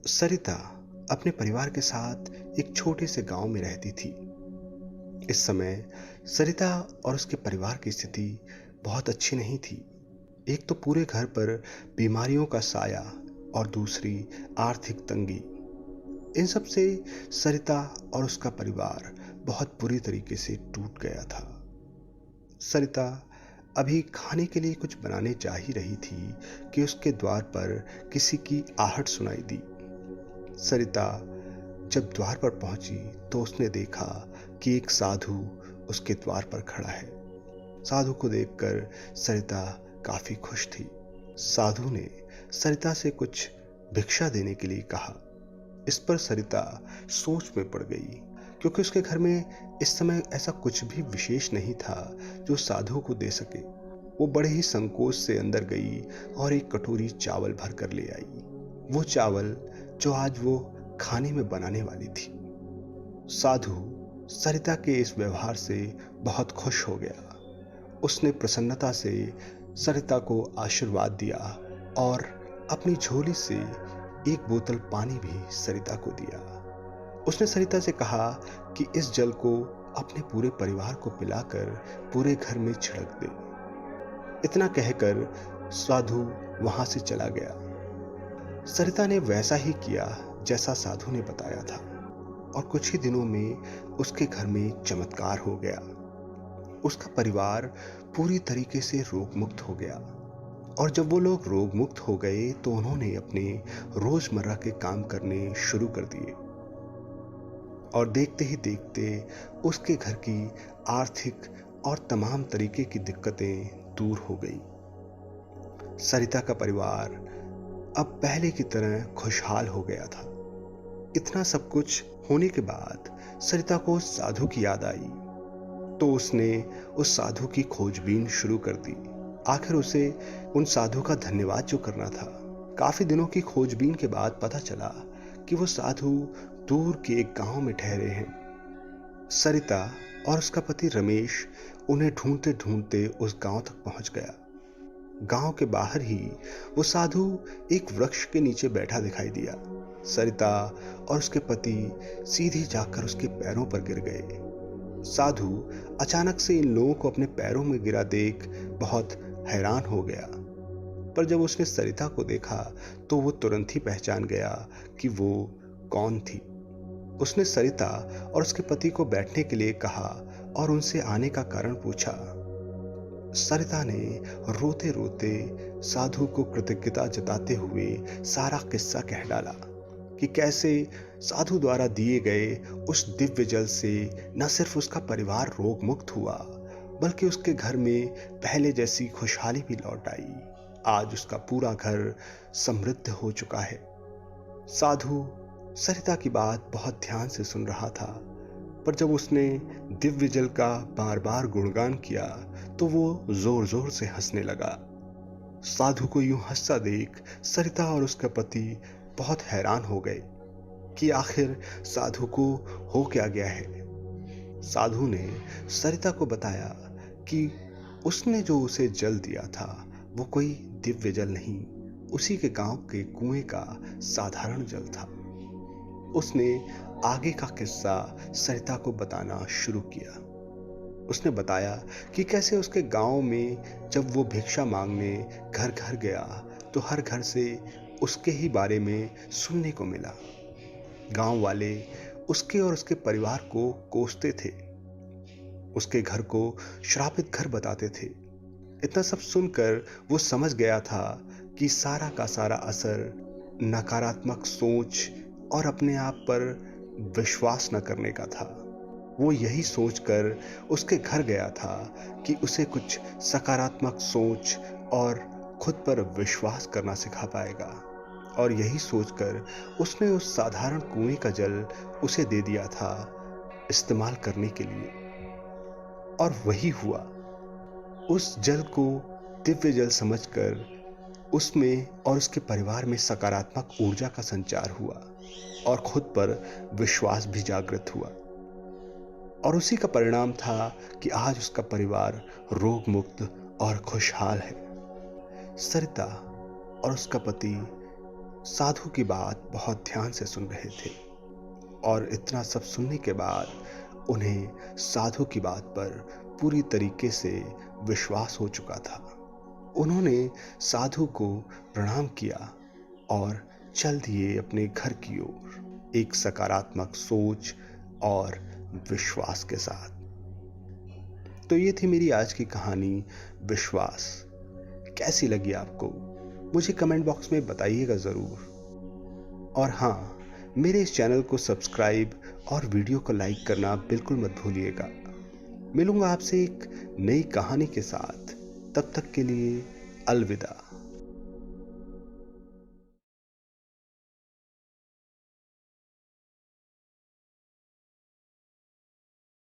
सरिता अपने परिवार के साथ एक छोटे से गांव में रहती थी। इस समय सरिता और उसके परिवार की स्थिति बहुत अच्छी नहीं थी। एक तो पूरे घर पर बीमारियों का साया और दूसरी आर्थिक तंगी। इन सब से सरिता और उसका परिवार बहुत बुरी तरीके से टूट गया था। सरिता अभी खाने के लिए कुछ बनाने जा ही रही थी कि उसके द्वार पर किसी की आहट सुनाई दी। सरिता जब द्वार पर पहुंची तो उसने देखा कि एक साधु उसके द्वार पर खड़ा है। साधु को देखकर सरिता काफी खुश थी। साधु ने सरिता से कुछ भिक्षा देने के लिए कहा। इस पर सरिता सोच में पड़ गई, क्योंकि उसके घर में इस समय ऐसा कुछ भी विशेष नहीं था जो साधु को दे सके। वो बड़े ही संकोच से अंदर गई और एक कटोरी चावल भर कर ले आई। वो चावल जो आज वो खाने में बनाने वाली थी। साधु सरिता के इस व्यवहार से बहुत खुश हो गया। उसने प्रसन्नता से सरिता को आशीर्वाद दिया और अपनी झोली से एक बोतल पानी भी सरिता को दिया। उसने सरिता से कहा कि इस जल को अपने पूरे परिवार को पिलाकर पूरे घर में छिड़क दे। इतना कहकर साधु वहां से चला गया। सरिता ने वैसा ही किया जैसा साधु ने बताया था, और कुछ ही दिनों में उसके घर में चमत्कार हो गया। उसका परिवार पूरी तरीके से रोग मुक्त हो गया। और जब वो लोग रोग मुक्त हो गए तो उन्होंने अपने रोजमर्रा के काम करने शुरू कर दिए, और देखते ही देखते उसके घर की आर्थिक और तमाम तरीके की दिक्कतें दूर हो गई। सरिता का परिवार अब पहले की तरह खुशहाल हो गया था। इतना सब कुछ होने के बाद सरिता को उस साधु की याद आई, तो उसने उस साधु की खोजबीन शुरू कर दी। आखिर उसे उन साधु का धन्यवाद जो करना था। काफी दिनों की खोजबीन के बाद पता चला कि वो साधु दूर के एक गांव में ठहरे हैं। सरिता और उसका पति रमेश उन्हें ढूंढते ढूंढते उस गांव तक पहुंच गया। गांव के बाहर ही वो साधु एक वृक्ष के नीचे बैठा दिखाई दिया। सरिता और उसके पति सीधे जाकर उसके पैरों पर गिर गए। साधु अचानक से इन लोगों को अपने पैरों में गिरा देख बहुत हैरान हो गया, पर जब उसने सरिता को देखा तो वो तुरंत ही पहचान गया कि वो कौन थी। उसने सरिता और उसके पति को बैठने के लिए कहा और उनसे आने का कारण पूछा। सरिता ने रोते रोते साधु को कृतज्ञता जताते हुए सारा किस्सा कह डाला कि कैसे साधु द्वारा दिए गए उस दिव्य जल से न सिर्फ उसका परिवार रोग मुक्त हुआ, बल्कि उसके घर में पहले जैसी खुशहाली भी लौट आई। आज उसका पूरा घर समृद्ध हो चुका है। साधु सरिता की बात बहुत ध्यान से सुन रहा था, पर जब उसने दिव्य जल का बार बार गुणगान किया तो वो जोर जोर से हंसने लगा। साधु को यूं हंसता देख सरिता और उसका पति बहुत हैरान हो गए कि आखिर साधु को हो क्या गया है। साधु ने सरिता को बताया कि उसने जो उसे जल दिया था वो कोई दिव्य जल नहीं, उसी के गांव के कुएं का साधारण जल था। उसने आगे का किस्सा सरिता को बताना शुरू किया। उसने बताया कि कैसे उसके गांव में जब वो भिक्षा मांगने घर घर गया तो हर घर से उसके ही बारे में सुनने को मिला। गांव वाले उसके और उसके परिवार को कोसते थे, उसके घर को श्रापित घर बताते थे। इतना सब सुनकर वो समझ गया था कि सारा का सारा असर नकारात्मक सोच और अपने आप पर विश्वास न करने का था। वो यही सोचकर उसके घर गया था कि उसे कुछ सकारात्मक सोच और खुद पर विश्वास करना सिखा पाएगा, और यही सोचकर उसने उस साधारण कुएं का जल उसे दे दिया था इस्तेमाल करने के लिए। और वही हुआ। उस जल को दिव्य जल समझकर उसमें और उसके परिवार में सकारात्मक ऊर्जा का संचार हुआ और खुद पर विश्वास भी जागृत हुआ। और उसी का परिणाम था कि आज उसका परिवार रोग मुक्त और खुशहाल है। सरिता और उसका पति साधु की बात बहुत ध्यान से सुन रहे थे और इतना सब सुनने के बाद उन्हें साधु की बात पर पूरी तरीके से विश्वास हो चुका था। उन्होंने साधु को प्रणाम किया और चल दिए अपने घर की ओर, एक सकारात्मक सोच और विश्वास के साथ। तो ये थी मेरी आज की कहानी विश्वास। कैसी लगी आपको मुझे कमेंट बॉक्स में बताइएगा ज़रूर। और हाँ, मेरे इस चैनल को सब्सक्राइब और वीडियो को लाइक करना बिल्कुल मत भूलिएगा। मिलूंगा आपसे एक नई कहानी के साथ, तब तक के लिए अलविदा।